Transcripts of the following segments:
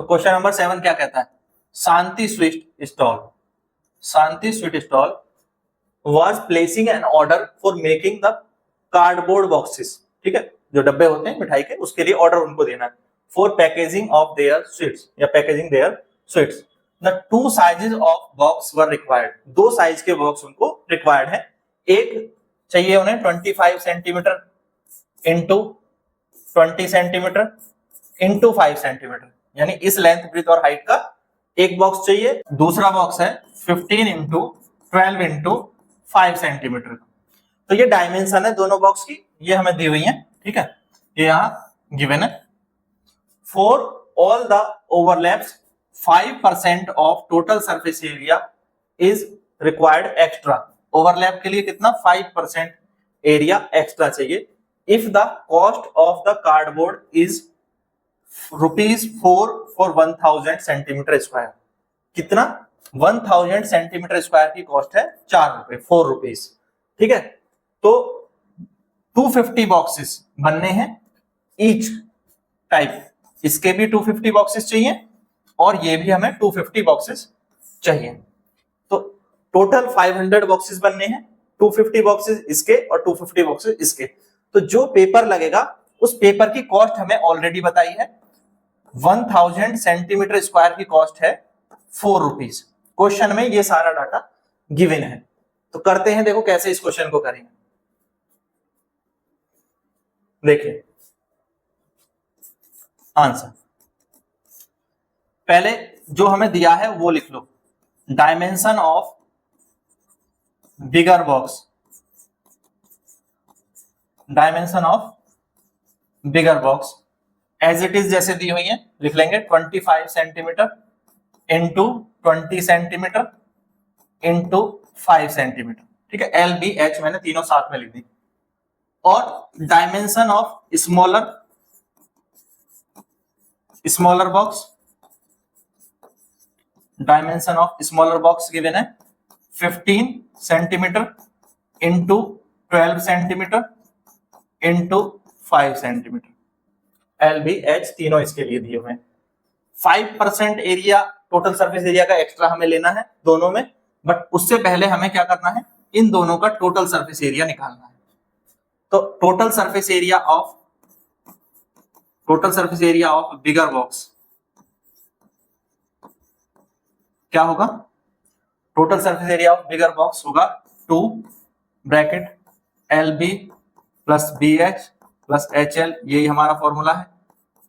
तो question number 7 क्या कहता है, Shanti sweet stall was placing an order for making the cardboard boxes, ठीक है, जो डब्बे होते हैं मिठाई के, उसके लिए ऑर्डर उनको देना है, for packaging of their sweets या packaging their sweets. The two sizes of box were required, दो साइज के बॉक्स उनको रिक्वायर्ड है, एक चाहिए उन्हें 25 centimetre into 20 centimetre into 5 centimetre, यानी इस लेंथ ब्रीथ और हाइट का एक बॉक्स चाहिए, दूसरा बॉक्स है 15 इंटू 12 इंटू 5 सेंटीमीटर। तो ये डायमेंशन है दोनों बॉक्स की, ये हमें दी हुई है, ठीक है, ये यहाँ गिवन है। For all the overlaps 5% of total surface area is required extra, overlap के लिए कितना 5% एरिया एक्स्ट्रा चाहिए। If the cost of the cardboard is ₹4 for 1000 centimetre square, कितना 1000 सेंटीमीटर स्क्वायर की कॉस्ट है 4 रुपए, 4 रुपीज, ठीक है। तो 250 बॉक्सेस बनने हैं ईच टाइप, इसके भी 250 बॉक्सेस चाहिए और ये भी हमें 250 बॉक्सेस चाहिए, तो टोटल 500 बॉक्सेस बनने हैं, 250 बॉक्सेस इसके और 250 बॉक्सेस इसके। तो जो पेपर लगेगा उस पेपर की कॉस्ट हमें ऑलरेडी बताई है, 1000 सेंटीमीटर स्क्वायर की कॉस्ट है 4 रुपीज। क्वेश्चन में ये सारा डाटा गिवन है, तो करते हैं, देखो कैसे इस क्वेश्चन को करेंगे। देखिए आंसर, पहले जो हमें दिया है वो लिख लो, dimension of bigger box, dimension of bigger box as it is जैसे दी हुई है लिख लेंगे, 25 centimetre into 20 centimetre into 5 centimetre, ठीक है, LBH मैंने तीनों साथ में लिख दी। और dimension of smaller box, dimension of smaller box given है 15 centimetre into 12 centimetre into 5 centimetre, LBH तीनों इसके लिए दिए हुए हैं। 5% एरिया टोटल सरफेस एरिया का एक्स्ट्रा हमें लेना है दोनों में, बट उससे पहले हमें क्या करना है, इन दोनों का टोटल सरफेस एरिया निकालना है। तो total surface area of bigger box क्या होगा, total surface area of bigger box होगा 2 bracket LB plus BH plus HL, यही हमारा फॉर्मूला है।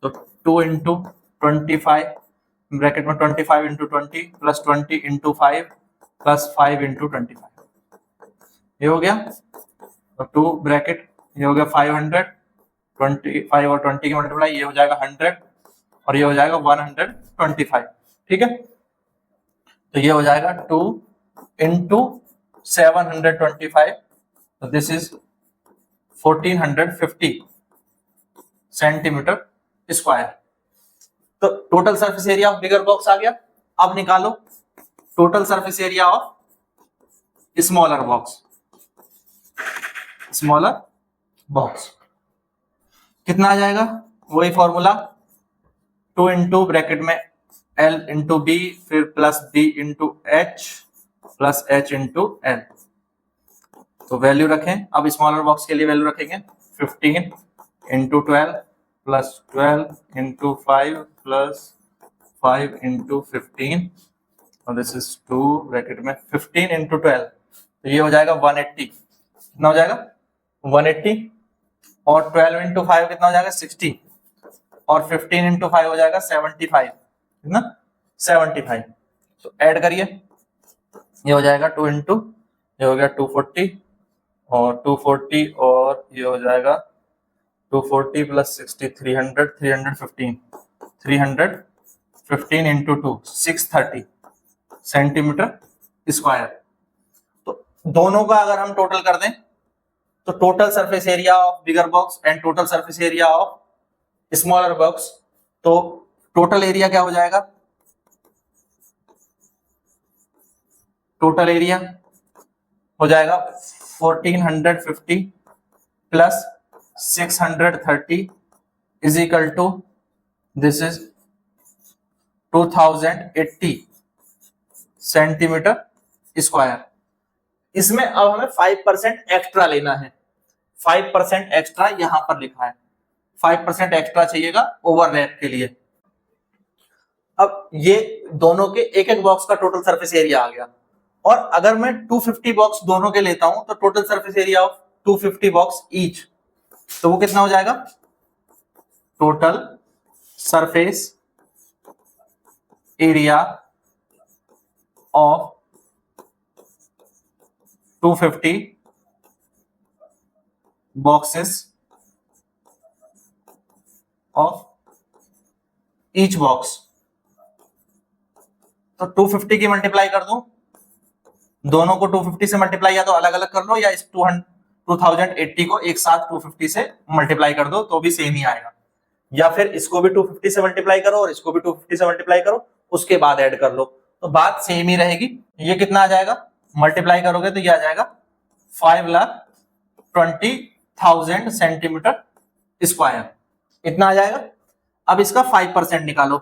तो 2 इंटू 25 ब्रैकेट में 25 into 20 plus 20 into 5 plus 5 into 25, ये हो गया। और 2 ब्रैकेट ये हो गया 500, 25 और 20 की मल्टीप्लाई, ये हो जाएगा 100 और ये हो जाएगा 125, ठीक है। तो ये हो जाएगा 2 इंटू 725, तो दिस इज 1450 सेंटीमीटर स्क्वायर। तो total surface area of bigger box आ गया। अब निकालो total surface area of smaller box कितना आ जाएगा, वही फॉर्मूला 2 इंटू ब्रैकेट में L इंटू B फिर plus B into H plus H into L। तो वैल्यू रखें, अब स्मॉलर बॉक्स के लिए वैल्यू रखेंगे 15 into 12 plus 12 into 5 plus 5 into 15 और दिस इज 2 ब्रैकेट में 15 इंटू 12, तो ये हो जाएगा 180, कितना हो जाएगा 180, और 12 इंटू 5 कितना हो जाएगा 60, और 15 इंटू 5 हो जाएगा 75, कितना 75। तो ऐड करिए, ये हो जाएगा 2 इंटू, ये हो गया 240 और 240 और ये हो जाएगा 240 प्लस 60 300, 315 इंटू 2 630 सेंटीमीटर स्क्वायर। तो दोनों का अगर हम टोटल कर दें तो total surface area of bigger box and total surface area of smaller box, तो टोटल एरिया क्या हो जाएगा, टोटल एरिया हो जाएगा 1450 plus 630 is equal to, this is 2080 centimetre square. इसमें अब हमें 5% एक्स्ट्रा लेना है, 5% एक्स्ट्रा यहां पर लिखा है, 5% एक्स्ट्रा चाहिएगा ओवरलैप के लिए। अब ये दोनों के एक एक बॉक्स का टोटल सरफेस एरिया आ गया, और अगर मैं 250 बॉक्स दोनों के लेता हूं तो total surface area of 250 box each, तो वो कितना हो जाएगा, total surface area of 250 boxes of each box. तो 250 की मल्टीप्लाई कर दूं, दोनों को 250 से मल्टीप्लाई या तो अलग अलग कर लो, या इस 2080 को एक साथ 250 से मल्टीप्लाई कर दो तो भी सेम ही आएगा, या फिर इसको भी 250 से मल्टीप्लाई करो और इसको भी 250 से मल्टीप्लाई करो, उसके बाद ऐड कर लो, तो बात सेम ही रहेगी। ये कितना आ जाएगा, मल्टीप्लाई करोगे तो ये आ जाएगा 5,20,000 सेंटीमीटर स्क्वायर, इतना आ जाएगा। अब इसका 5% निकालो,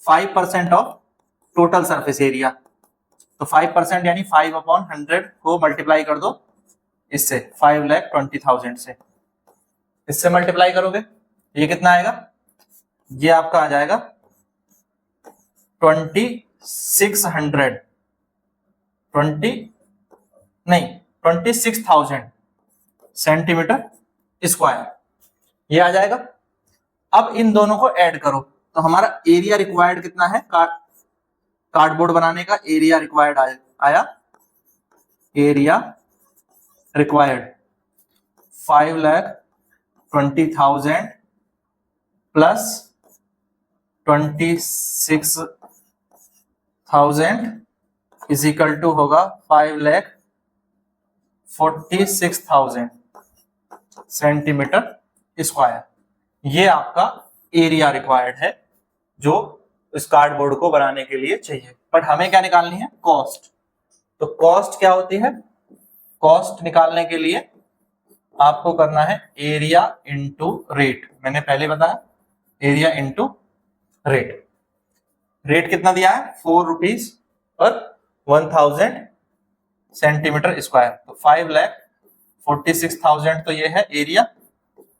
5% ऑफ टोटल सरफेस एरिया, तो 5% यानी 5/100 को मल्टीप्लाई कर दो इससे, 5,20,000 से, इससे मल्टीप्लाई करोगे ये कितना आएगा, ये आपका आ जाएगा 26,000 सेंटीमीटर स्क्वायर, ये आ जाएगा। अब इन दोनों को ऐड करो तो हमारा एरिया रिक्वायर्ड कितना है, कार्डबोर्ड बनाने का एरिया रिक्वायर्ड आया, area required 5,20,000 plus 26,000 is equal to होगा 5,46,000 सेंटीमीटर स्क्वायर। ये आपका एरिया रिक्वायर्ड है जो इस कार्डबोर्ड को बनाने के लिए चाहिए। बट हमें क्या निकालनी है, कॉस्ट। तो कॉस्ट क्या होती है, कॉस्ट निकालने के लिए आपको करना है एरिया इंटू रेट। मैंने पहले बताया एरिया इंटू रेट। रेट कितना दिया है, 4 रुपीज पर 1000 सेंटीमीटर स्क्वायर, तो 5,46,000 तो ये है एरिया,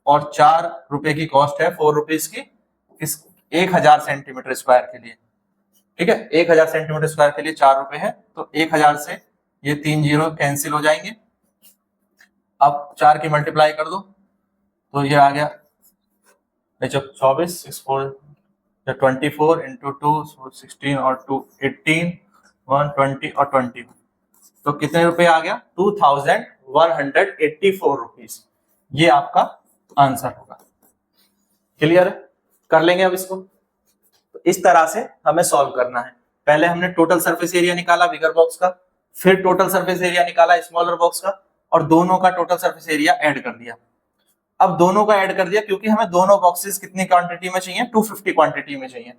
और 4 रुपए की कॉस्ट है 4 रुपीज की इस 1000 सेंटीमीटर स्क्वायर के लिए। ठीक है, 1000 सेंटीमीटर स्क्वायर के लिए 4 रुपए है, तो 1000 से ये 3 जीरो कैंसिल हो जाएंगे। अब 4 की मल्टीप्लाई कर दो तो ये आ गया 24, 24 इंटू 2 16 और 2 18 120 और 20, तो कितने रुपए आ गया, 2,184 रुपीज। ये आपका आंसर होगा। क्लियर है, कर लेंगे अब इसको। तो इस तरह से हमें सॉल्व करना है। पहले हमने टोटल सरफेस एरिया निकाला बिगर बॉक्स का, फिर टोटल सरफेस एरिया निकाला स्मॉलर बॉक्स का, और दोनों का टोटल सरफेस एरिया ऐड कर दिया। अब दोनों का ऐड कर दिया क्योंकि हमें दोनों बॉक्सेस कितनी क्वांटिटी में चाहिए, 250 क्वांटिटी में चाहिए,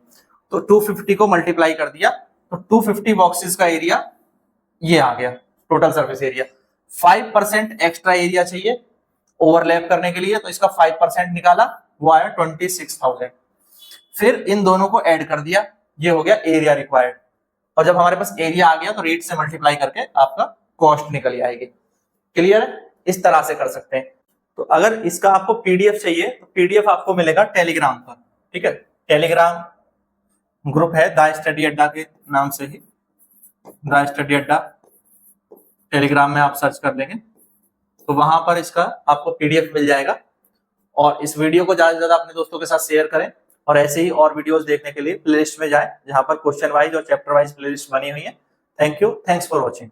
तो 250 को मल्टीप्लाई कर दिया, तो 250 बॉक्सेस का एरिया ये आ गया total surface area. 5% extra area चाहिए ओवरलैप करने के लिए, तो इसका 5% निकाला, वो आया 26,000। फिर इन दोनों को ऐड कर दिया, ये हो गया एरिया रिक्वायर्ड, और जब हमारे पास एरिया आ गया तो रेट से मल्टीप्लाई करके आपका कॉस्ट निकल आएगी। क्लियर है, इस तरह से कर सकते हैं। तो अगर इसका आपको पीडीएफ चाहिए तो पीडीएफ आपको मिलेगा टेलीग्राम पर। ठीक है, टेलीग्राम ग्रुप है द स्टडी अड्डा के नाम से ही, द स्टडी अड्डा टेलीग्राम में आप सर्च कर लेंगे तो वहां पर इसका आपको पीडीएफ मिल जाएगा। और इस वीडियो को ज्यादा से ज्यादा अपने दोस्तों के साथ शेयर करें, और ऐसे ही और वीडियोस देखने के लिए प्लेलिस्ट में जाएं जहां पर क्वेश्चन वाइज और चैप्टर वाइज प्लेलिस्ट बनी हुई है। Thank you, thanks for watching.